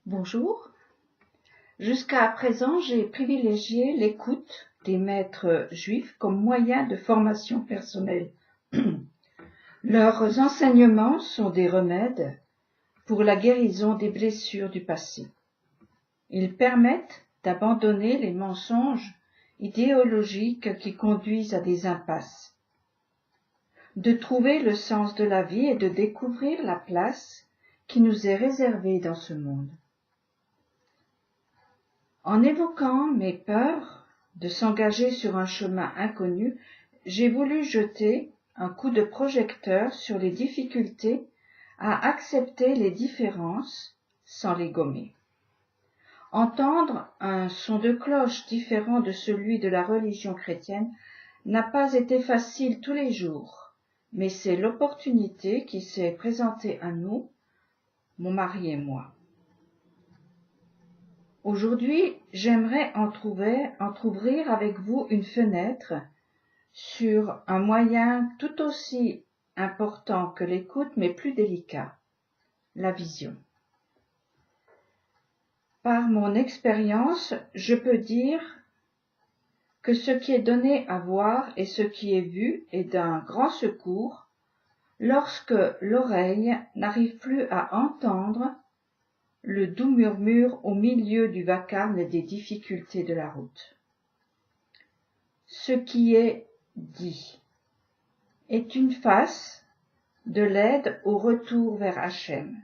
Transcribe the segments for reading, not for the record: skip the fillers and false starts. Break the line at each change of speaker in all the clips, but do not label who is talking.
Bonjour. Jusqu'à présent, j'ai privilégié l'écoute des maîtres juifs comme moyen de formation personnelle. Leurs enseignements sont des remèdes pour la guérison des blessures du passé. Ils permettent d'abandonner les mensonges idéologiques qui conduisent à des impasses, de trouver le sens de la vie et de découvrir la place qui nous est réservée dans ce monde. En évoquant mes peurs de s'engager sur un chemin inconnu, j'ai voulu jeter un coup de projecteur sur les difficultés à accepter les différences sans les gommer. Entendre un son de cloche différent de celui de la religion chrétienne n'a pas été facile tous les jours, mais c'est l'opportunité qui s'est présentée à nous, mon mari et moi. Aujourd'hui, j'aimerais entrouvrir avec vous une fenêtre sur un moyen tout aussi important que l'écoute, mais plus délicat, la vision. Par mon expérience, je peux dire que ce qui est donné à voir et ce qui est vu est d'un grand secours lorsque l'oreille n'arrive plus à entendre le doux murmure au milieu du vacarme et des difficultés de la route. Ce qui est dit est une face de l'aide au retour vers Hachem.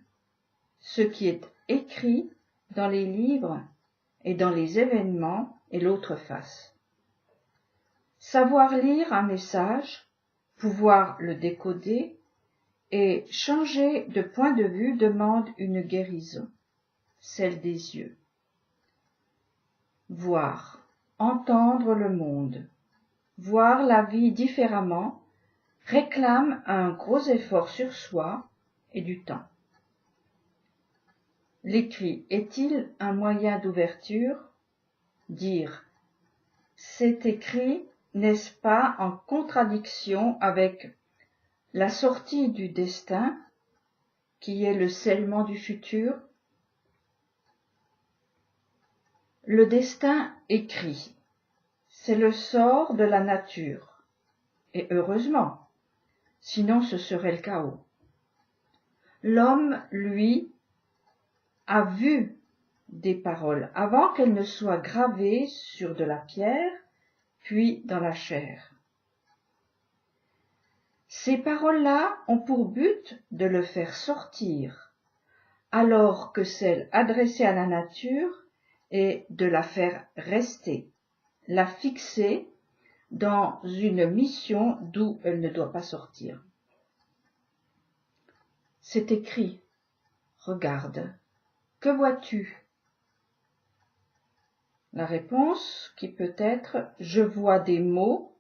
Ce qui est écrit dans les livres et dans les événements est l'autre face. Savoir lire un message, pouvoir le décoder et changer de point de vue demande une guérison, celle des yeux. Voir, entendre le monde, voir la vie différemment réclame un gros effort sur soi et du temps. L'écrit est-il un moyen d'ouverture? Dire « c'est écrit » n'est-ce pas en contradiction avec la sortie du destin qui est le scellement du futur? Le destin écrit, c'est le sort de la nature, et heureusement, sinon ce serait le chaos. L'homme, lui, a vu des paroles avant qu'elles ne soient gravées sur de la pierre, puis dans la chair. Ces paroles-là ont pour but de le faire sortir, alors que celle adressée à la nature est de la faire rester, la fixer dans une mission d'où elle ne doit pas sortir. C'est écrit. Regarde. Que vois-tu? La réponse qui peut être « Je vois des mots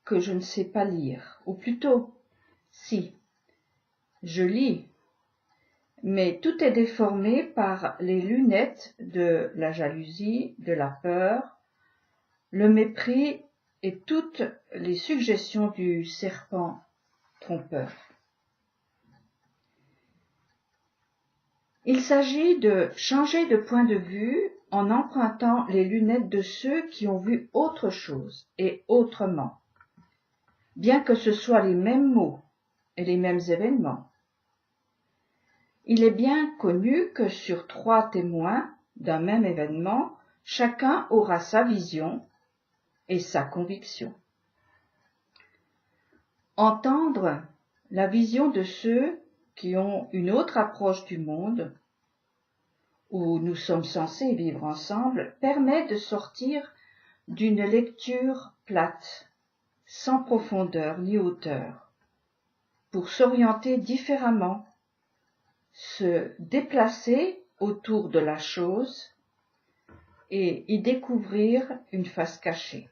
que je ne sais pas lire » ou plutôt « Si, je lis ». Mais tout est déformé par les lunettes de la jalousie, de la peur, le mépris et toutes les suggestions du serpent trompeur. Il s'agit de changer de point de vue en empruntant les lunettes de ceux qui ont vu autre chose et autrement, bien que ce soient les mêmes mots et les mêmes événements. Il est bien connu que sur 3 témoins d'un même événement, chacun aura sa vision et sa conviction. Entendre la vision de ceux qui ont une autre approche du monde, où nous sommes censés vivre ensemble, permet de sortir d'une lecture plate, sans profondeur ni hauteur, pour s'orienter différemment, se déplacer autour de la chose et y découvrir une face cachée.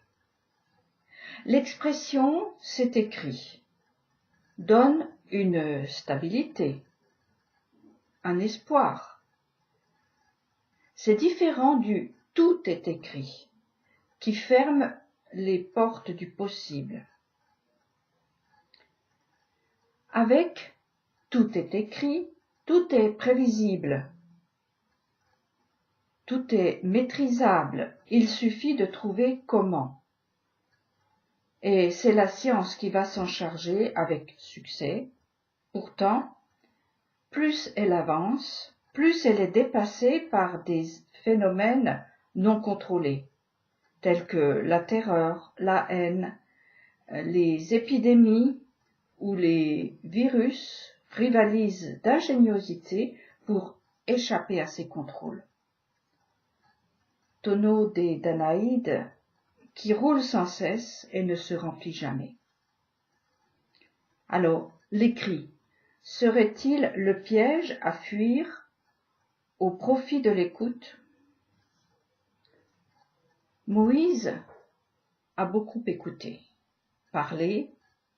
L'expression « c'est écrit » donne une stabilité, un espoir. C'est différent du « tout est écrit » qui ferme les portes du possible. Avec « tout est écrit », tout est prévisible. Tout est maîtrisable, il suffit de trouver comment. Et c'est la science qui va s'en charger avec succès. Pourtant, plus elle avance, plus elle est dépassée par des phénomènes non contrôlés, tels que la terreur, la haine, les épidémies où les virus rivalisent d'ingéniosité pour échapper à ces contrôles. Tonneau des Danaïdes qui roule sans cesse et ne se remplit jamais. Alors, l'écrit serait-il le piège à fuir au profit de l'écoute? Moïse a beaucoup écouté, parlé,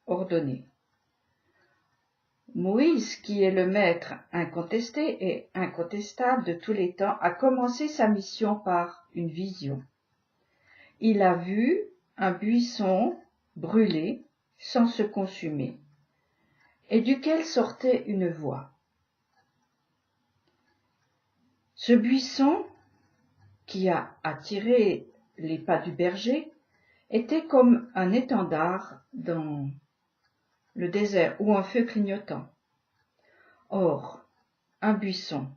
ordonné. Moïse, qui est le maître incontesté et incontestable de tous les temps, a commencé sa mission par une vision. Il a vu un buisson brûler sans se consumer, et duquel sortait une voix. Ce buisson, qui a attiré les pas du berger, était comme un étendard dans le désert ou un feu clignotant. Or, un buisson,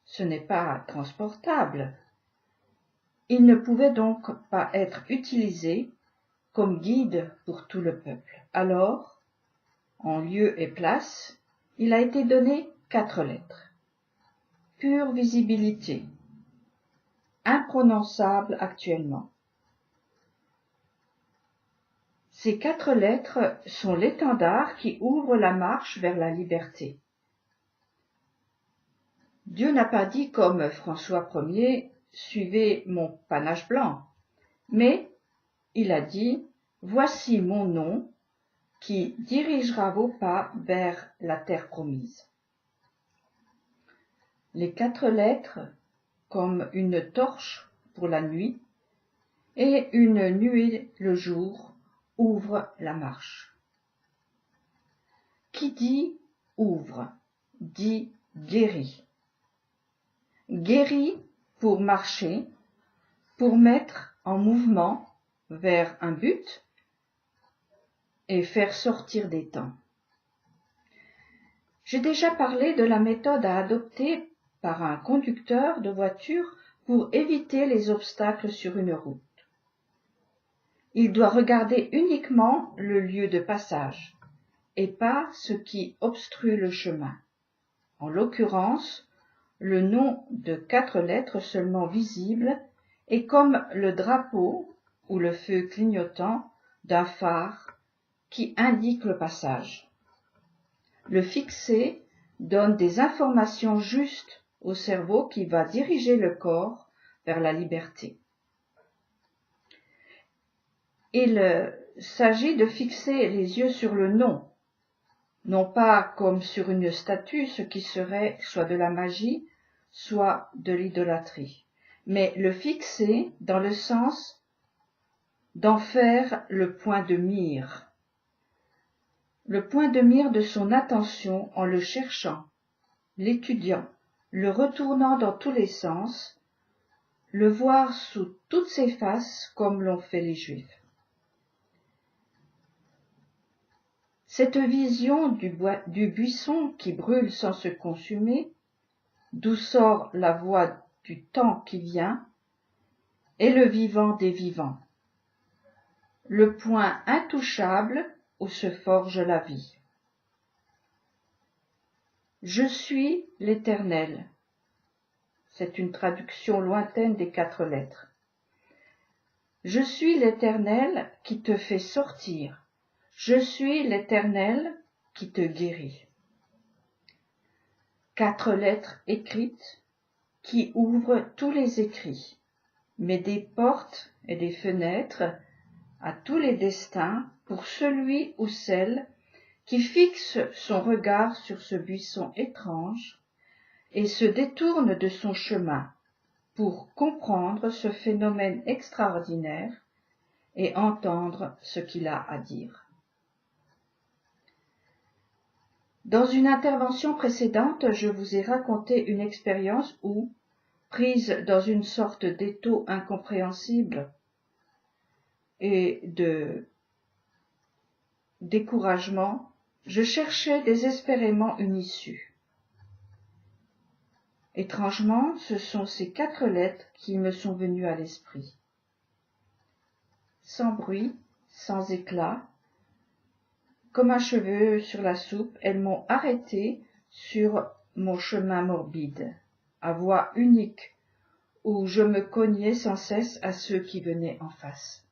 ce n'est pas transportable. Il ne pouvait donc pas être utilisé comme guide pour tout le peuple. Alors, en lieu et place, il a été donné 4 lettres. Pure visibilité, imprononçable actuellement. Ces 4 lettres sont l'étendard qui ouvre la marche vers la liberté. Dieu n'a pas dit comme François Ier, suivez mon panache blanc, mais il a dit, voici mon nom qui dirigera vos pas vers la terre promise. Les 4 lettres, comme une torche pour la nuit et une nuée le jour, ouvrent la marche. Qui dit ouvre, dit guérit. Guérit pour marcher, pour mettre en mouvement vers un but et faire sortir des temps. J'ai déjà parlé de la méthode à adopter par un conducteur de voiture pour éviter les obstacles sur une route. Il doit regarder uniquement le lieu de passage et pas ce qui obstrue le chemin. En l'occurrence, le nom de 4 lettres seulement visible est comme le drapeau ou le feu clignotant d'un phare qui indique le passage. Le fixé donne des informations justes au cerveau qui va diriger le corps vers la liberté. Il s'agit de fixer les yeux sur le nom, non pas comme sur une statue, ce qui serait soit de la magie, soit de l'idolâtrie, mais le fixer dans le sens d'en faire le point de mire de son attention en le cherchant, l'étudiant, le retournant dans tous les sens, le voir sous toutes ses faces comme l'ont fait les Juifs. Cette vision du buisson qui brûle sans se consumer, d'où sort la voix du temps qui vient, est le vivant des vivants, le point intouchable où se forge la vie. Je suis l'Éternel. C'est une traduction lointaine des 4 lettres. Je suis l'Éternel qui te fait sortir. Je suis l'Éternel qui te guérit. 4 lettres écrites qui ouvrent tous les écrits, mais des portes et des fenêtres à tous les destins pour celui ou celle qui fixe son regard sur ce buisson étrange et se détourne de son chemin pour comprendre ce phénomène extraordinaire et entendre ce qu'il a à dire. Dans une intervention précédente, je vous ai raconté une expérience où, prise dans une sorte d'étau incompréhensible et de découragement, je cherchais désespérément une issue. Étrangement, ce sont ces 4 lettres qui me sont venues à l'esprit. Sans bruit, sans éclat, comme un cheveu sur la soupe, elles m'ont arrêté sur mon chemin morbide, à voie unique, où je me cognais sans cesse à ceux qui venaient en face.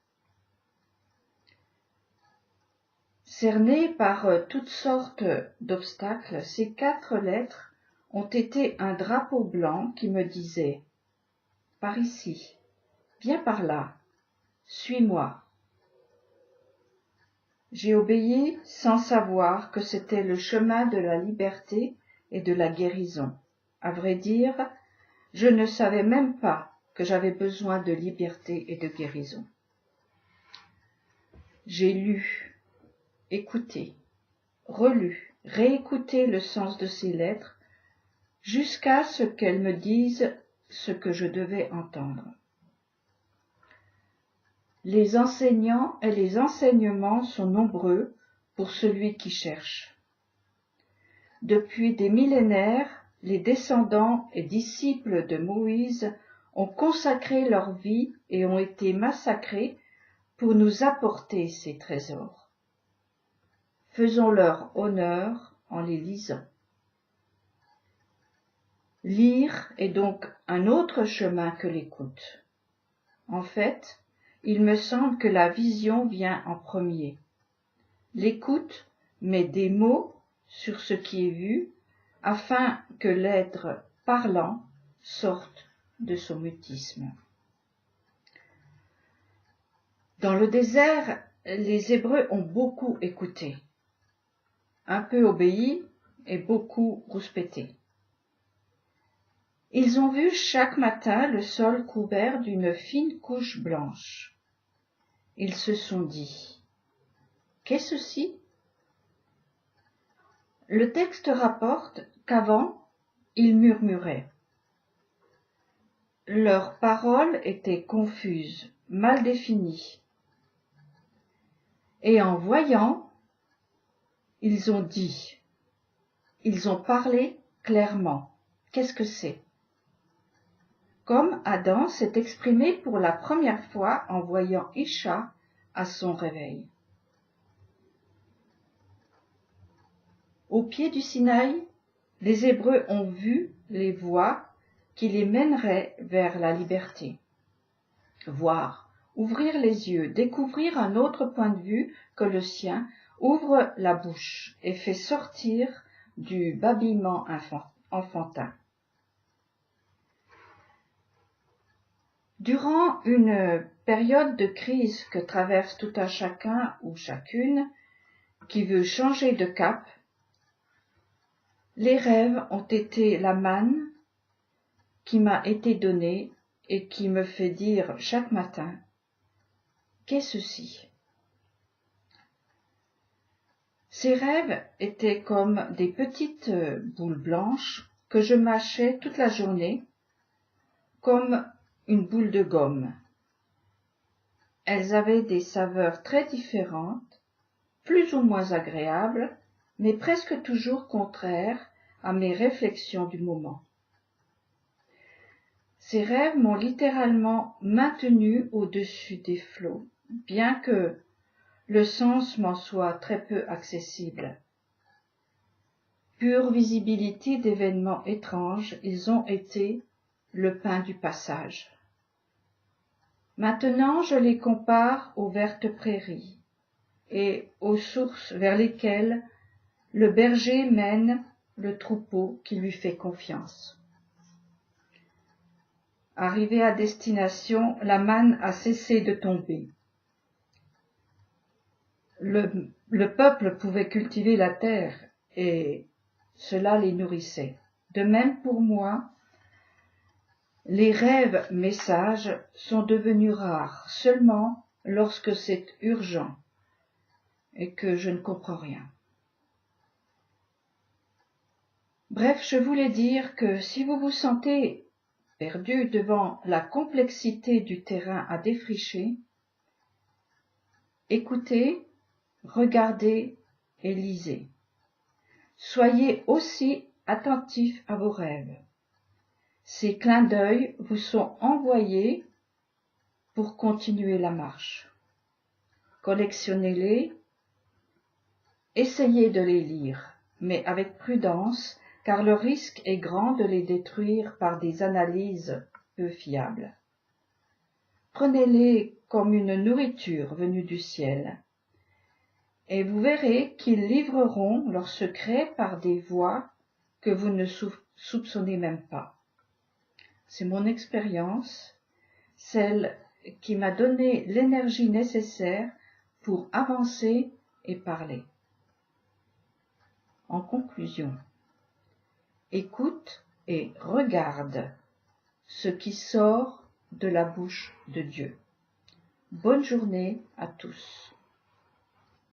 Cernées par toutes sortes d'obstacles, ces 4 lettres ont été un drapeau blanc qui me disait « Par ici, viens par là, suis-moi ». J'ai obéi sans savoir que c'était le chemin de la liberté et de la guérison. À vrai dire, je ne savais même pas que j'avais besoin de liberté et de guérison. J'ai lu, écouté, relu, réécouté le sens de ces lettres jusqu'à ce qu'elles me disent ce que je devais entendre. Les enseignants et les enseignements sont nombreux pour celui qui cherche. Depuis des millénaires, les descendants et disciples de Moïse ont consacré leur vie et ont été massacrés pour nous apporter ces trésors. Faisons leur honneur en les lisant. Lire est donc un autre chemin que l'écoute. En fait, il me semble que la vision vient en premier. L'écoute met des mots sur ce qui est vu afin que l'être parlant sorte de son mutisme. Dans le désert, les Hébreux ont beaucoup écouté, un peu obéi et beaucoup rouspété. Ils ont vu chaque matin le sol couvert d'une fine couche blanche. Ils se sont dit « Qu'est ceci ?» Le texte rapporte qu'avant, ils murmuraient. Leurs paroles étaient confuses, mal définies. Et en voyant, ils ont dit, ils ont parlé clairement. Qu'est-ce que c'est ? Comme Adam s'est exprimé pour la première fois en voyant Isha à son réveil. Au pied du Sinaï, les Hébreux ont vu les voies qui les mèneraient vers la liberté. Voir, ouvrir les yeux, découvrir un autre point de vue que le sien, ouvre la bouche et fait sortir du babillement enfantin. Durant une période de crise que traverse tout un chacun ou chacune qui veut changer de cap, les rêves ont été la manne qui m'a été donnée et qui me fait dire chaque matin « Qu'est ceci ?» Ces rêves étaient comme des petites boules blanches que je mâchais toute la journée, comme une boule de gomme. Elles avaient des saveurs très différentes, plus ou moins agréables, mais presque toujours contraires à mes réflexions du moment. Ces rêves m'ont littéralement maintenu au-dessus des flots, bien que le sens m'en soit très peu accessible. Pure visibilité d'événements étranges, ils ont été le pain du passage. Maintenant, je les compare aux vertes prairies et aux sources vers lesquelles le berger mène le troupeau qui lui fait confiance. Arrivé à destination, la manne a cessé de tomber. Le peuple pouvait cultiver la terre et cela les nourrissait. De même pour moi, les rêves messages sont devenus rares seulement lorsque c'est urgent et que je ne comprends rien. Bref, je voulais dire que si vous vous sentez perdu devant la complexité du terrain à défricher, écoutez, regardez et lisez. Soyez aussi attentifs à vos rêves. Ces clins d'œil vous sont envoyés pour continuer la marche. Collectionnez-les, essayez de les lire, mais avec prudence, car le risque est grand de les détruire par des analyses peu fiables. Prenez-les comme une nourriture venue du ciel, et vous verrez qu'ils livreront leurs secrets par des voies que vous ne soupçonnez même pas. C'est mon expérience, celle qui m'a donné l'énergie nécessaire pour avancer et parler. En conclusion, écoute et regarde ce qui sort de la bouche de Dieu. Bonne journée à tous.